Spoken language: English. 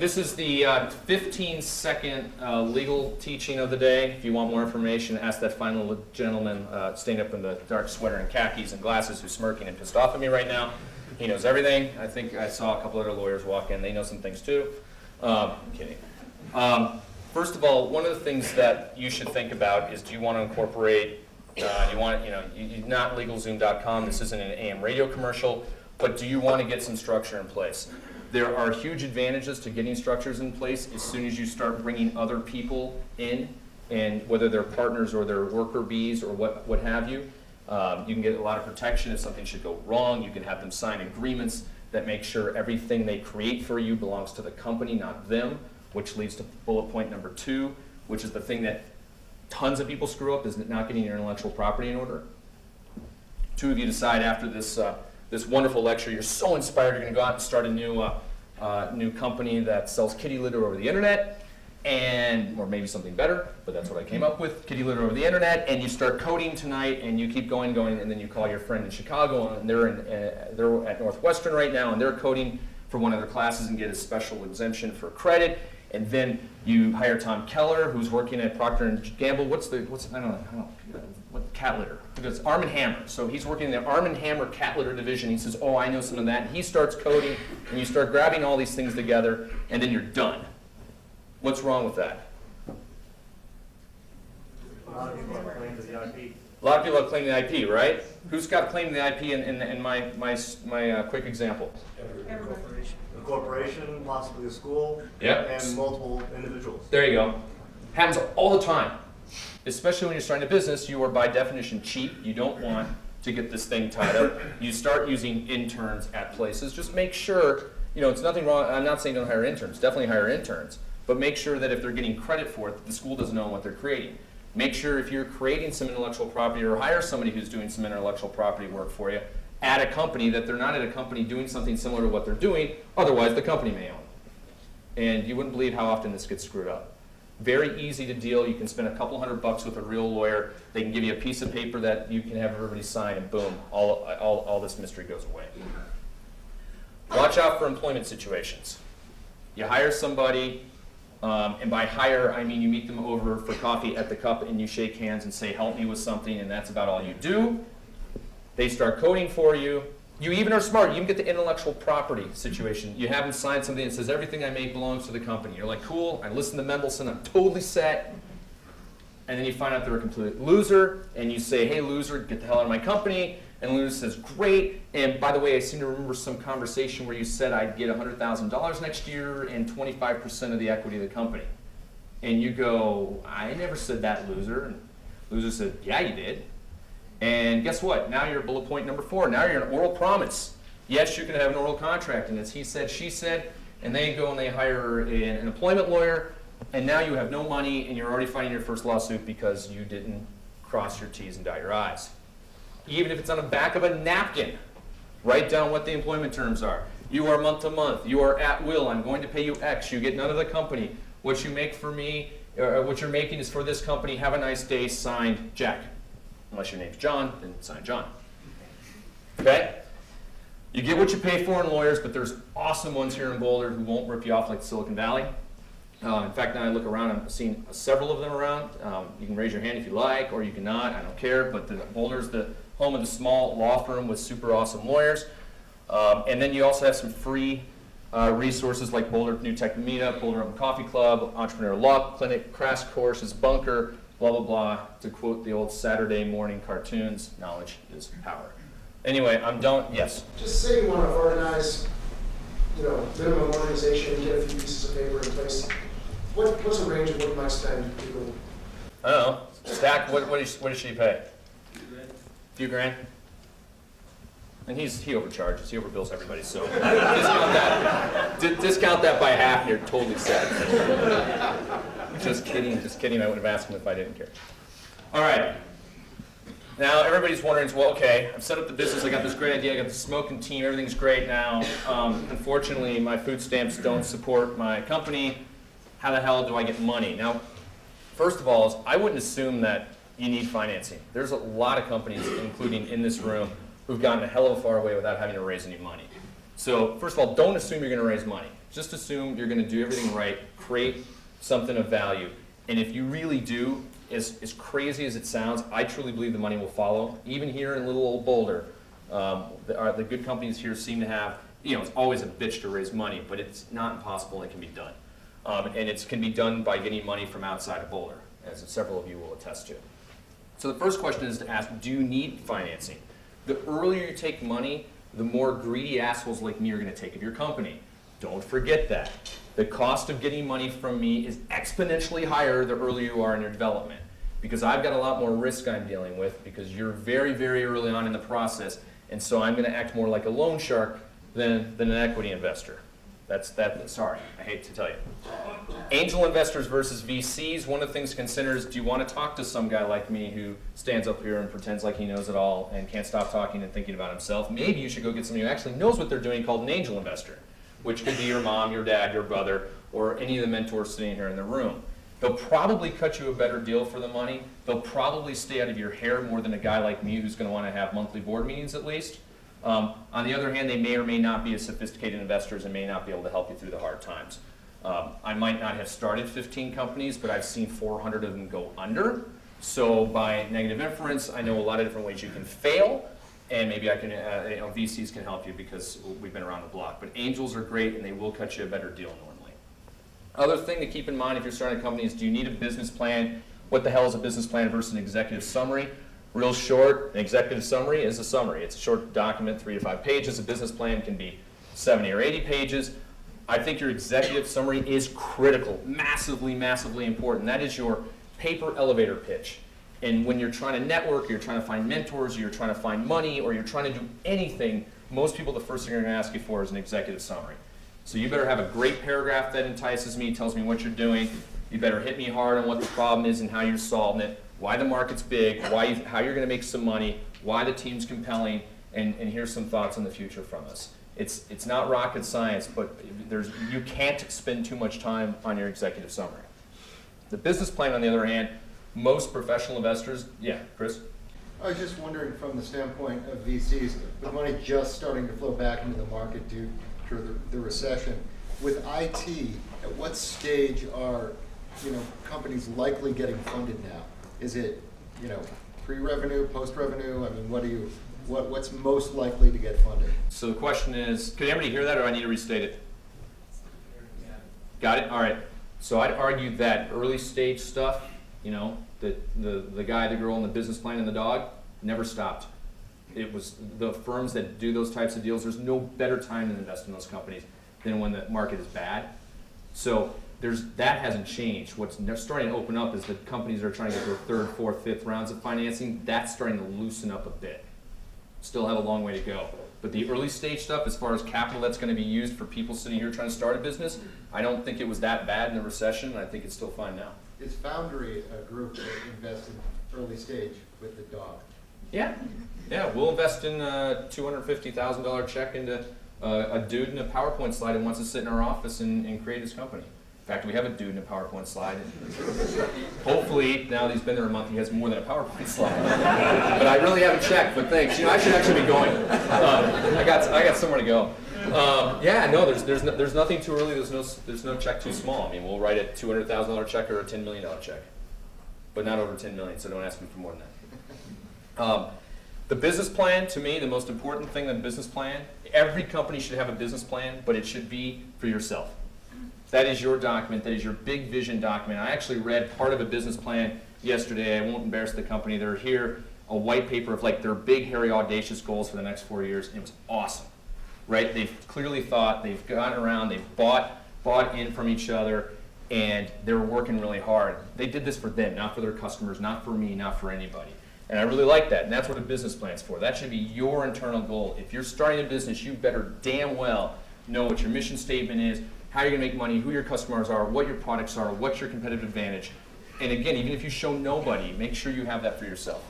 this is the 15-second legal teaching of the day. If you want more information, ask that fine little gentleman standing up in the dark sweater and khakis and glasses who's smirking and pissed off at me right now. He knows everything. I think I saw a couple other lawyers walk in. They know some things too. I'm kidding. First of all, one of the things that you should think about is, do you want to incorporate, not LegalZoom.com, this isn't an AM radio commercial, but do you want to get some structure in place? There are huge advantages to getting structures in place as soon as you start bringing other people in, and whether they're partners or they're worker bees or what have you. You can get a lot of protection if something should go wrong. You can have them sign agreements that make sure everything they create for you belongs to the company, not them, which leads to bullet point number 2, which is the thing that tons of people screw up, is not getting your intellectual property in order. 2 of you decide after this this wonderful lecture, you're so inspired, you're going to go out and start a new company that sells kitty litter over the internet, or maybe something better, but that's what I came up with, kitty litter over the internet, and you start coding tonight, and you keep going, and then you call your friend in Chicago, and they're at Northwestern right now, and they're coding for one of their classes and get a special exemption for credit, and then you hire Tom Keller, who's working at Procter & Gamble. What's I don't know, what cat litter? It's Arm & Hammer. So he's working in the Arm & Hammer cat litter division. He says, oh, I know some of that. And he starts coding, and you start grabbing all these things together, and then you're done. What's wrong with that? A lot of people are claiming the IP. A lot of people are claiming the IP, right? Who's got claim the IP in my quick example? A corporation, possibly a school, yep, and multiple individuals. There you go. Happens all the time. Especially when you're starting a business, you are by definition cheap. You don't want to get this thing tied up. You start using interns at places. Just make sure, it's nothing wrong. I'm not saying don't hire interns. Definitely hire interns. But make sure that if they're getting credit for it, the school doesn't know what they're creating. Make sure if you're creating some intellectual property, or hire somebody who's doing some intellectual property work for you at a company, that they're not at a company doing something similar to what they're doing. Otherwise, the company may own. And you wouldn't believe how often this gets screwed up. Very easy to deal. You can spend a couple $100 with a real lawyer. They can give you a piece of paper that you can have everybody sign, and boom, all this mystery goes away. Watch out for employment situations. You hire somebody, and by hire, I mean you meet them over for coffee at the Cup, and you shake hands and say, help me with something, and that's about all you do. They start coding for you. You even are smart. You even get the intellectual property situation. You have them sign something that says everything I make belongs to the company. You're like, cool, I listen to Mendelson, I'm totally set. And then you find out they're a complete loser, and you say, hey, loser, get the hell out of my company. And the loser says, great. And by the way, I seem to remember some conversation where you said I'd get $100,000 next year and 25% of the equity of the company. And you go, I never said that, loser. And loser said, yeah, you did. And guess what? Now you're bullet point number 4. Now you're an oral promise. Yes, you can have an oral contract, and it's he said, she said, and they go and they hire an employment lawyer, and now you have no money, and you're already fighting your first lawsuit because you didn't cross your T's and dot your I's. Even if it's on the back of a napkin, write down what the employment terms are. You are month to month. You are at will. I'm going to pay you X. You get none of the company. What you make for me, what you're making is for this company. Have a nice day. Signed, Jack. Unless your name's John, then sign John. Okay? You get what you pay for in lawyers, but there's awesome ones here in Boulder who won't rip you off like Silicon Valley. In fact, now I look around, I'm seeing several of them around. You can raise your hand if you like, or you cannot, I don't care, but Boulder's the home of the small law firm with super awesome lawyers. And then you also have some free resources like Boulder New Tech Meetup, Boulder Open Coffee Club, Entrepreneur Law Clinic, Crash Courses, Bunker, blah, blah, blah. To quote the old Saturday morning cartoons, knowledge is power. Anyway, I'm done. Yes? Just say you want to organize, minimum organization, get a few pieces of paper in place. What's the range of what you might spend? I don't know. Stack, what does she pay? A few grand? And he overcharges. He overbills everybody, so discount that by half, and you're totally set. Just kidding. I would have asked him if I didn't care. All right. Now everybody's wondering, well, okay, I've set up the business. I got this great idea. I got the smoking team. Everything's great now. Unfortunately, my food stamps don't support my company. How the hell do I get money? Now, first of all, I wouldn't assume that you need financing. There's a lot of companies, including in this room, who've gotten a hell of a far away without having to raise any money. So first of all, don't assume you're going to raise money. Just assume you're going to do everything right, create something of value. And if you really do, as crazy as it sounds, I truly believe the money will follow. Even here in little old Boulder, the good companies here seem to have, it's always a bitch to raise money, but it's not impossible and it can be done. And it can be done by getting money from outside of Boulder, as several of you will attest to. So the first question is to ask, do you need financing? The earlier you take money, the more greedy assholes like me are going to take of your company. Don't forget that. The cost of getting money from me is exponentially higher the earlier you are in your development, because I've got a lot more risk I'm dealing with because you're very, very early on in the process, and so I'm going to act more like a loan shark than an equity investor. Sorry, I hate to tell you. Angel investors versus VCs, one of the things to consider is, do you want to talk to some guy like me who stands up here and pretends like he knows it all and can't stop talking and thinking about himself? Maybe you should go get somebody who actually knows what they're doing, called an angel investor, which could be your mom, your dad, your brother, or any of the mentors sitting here in the room. They'll probably cut you a better deal for the money. They'll probably stay out of your hair more than a guy like me who's going to want to have monthly board meetings at least. On the other hand, they may or may not be as sophisticated investors and may not be able to help you through the hard times. I might not have started 15 companies, but I've seen 400 of them go under. So by negative inference, I know a lot of different ways you can fail, and maybe I can, VCs can help you because we've been around the block. But angels are great, and they will cut you a better deal normally. Other thing to keep in mind if you're starting a company is, do you need a business plan? What the hell is a business plan versus an executive summary? Real short, an executive summary is a summary. It's a short document, 3 to 5 pages. A business plan can be 70 or 80 pages. I think your executive summary is critical, massively, massively important. That is your paper elevator pitch. And when you're trying to network, or you're trying to find mentors, or you're trying to find money, or you're trying to do anything, most people, the first thing they're going to ask you for is an executive summary. So you better have a great paragraph that entices me, tells me what you're doing. You better hit me hard on what the problem is and how you're solving it, why the market's big, how you're going to make some money, why the team's compelling, and here's some thoughts on the future from us. It's not rocket science, but you can't spend too much time on your executive summary. The business plan, on the other hand, most professional investors, yeah, Chris? I was just wondering, from the standpoint of VCs, with money just starting to flow back into the market due to the recession, with IT, at what stage are companies likely getting funded now? Is it pre-revenue, post-revenue? I mean, what's most likely to get funded? So the question is, can anybody hear that, or do I need to restate it? Yeah. Got it? All right. So I'd argue that early stage stuff, the guy, the girl, and the business plan and the dog never stopped. It was the firms that do those types of deals. There's no better time to invest in those companies than when the market is bad. So that hasn't changed. What's starting to open up is the companies that are trying to get their third, fourth, fifth rounds of financing. That's starting to loosen up a bit. Still have a long way to go. But the early stage stuff, as far as capital that's going to be used for people sitting here trying to start a business, I don't think it was that bad in the recession, and I think it's still fine now. Is Foundry a group that invests in early stage with the dog? Yeah. Yeah, we'll invest in a $250,000 check into a dude in a PowerPoint slide who wants to sit in our office and create his company. In fact, we have a dude in a PowerPoint slide. Hopefully, now that he's been there a month, he has more than a PowerPoint slide. But I really haven't checked, but thanks. I should actually be going. I got somewhere to go. Yeah, no, there's nothing too early. There's no check too small. I mean, we'll write a $200,000 check or a $10 million check, but not over $10 million. So don't ask me for more than that. The business plan, to me, the most important thing in the business plan. Every company should have a business plan, but it should be for yourself. That is your document. That is your big vision document. I actually read part of a business plan yesterday. I won't embarrass the company. They're here, a white paper of like their big, hairy, audacious goals for the next 4 years. And it was awesome, right? They've clearly thought. They've gone around. They've bought in from each other, and they're working really hard. They did this for them, not for their customers, not for me, not for anybody. And I really like that, and that's what a business plan's for. That should be your internal goal. If you're starting a business, you better damn well know what your mission statement is, how you're going to make money, who your customers are, what your products are, what's your competitive advantage. And again, even if you show nobody, make sure you have that for yourself.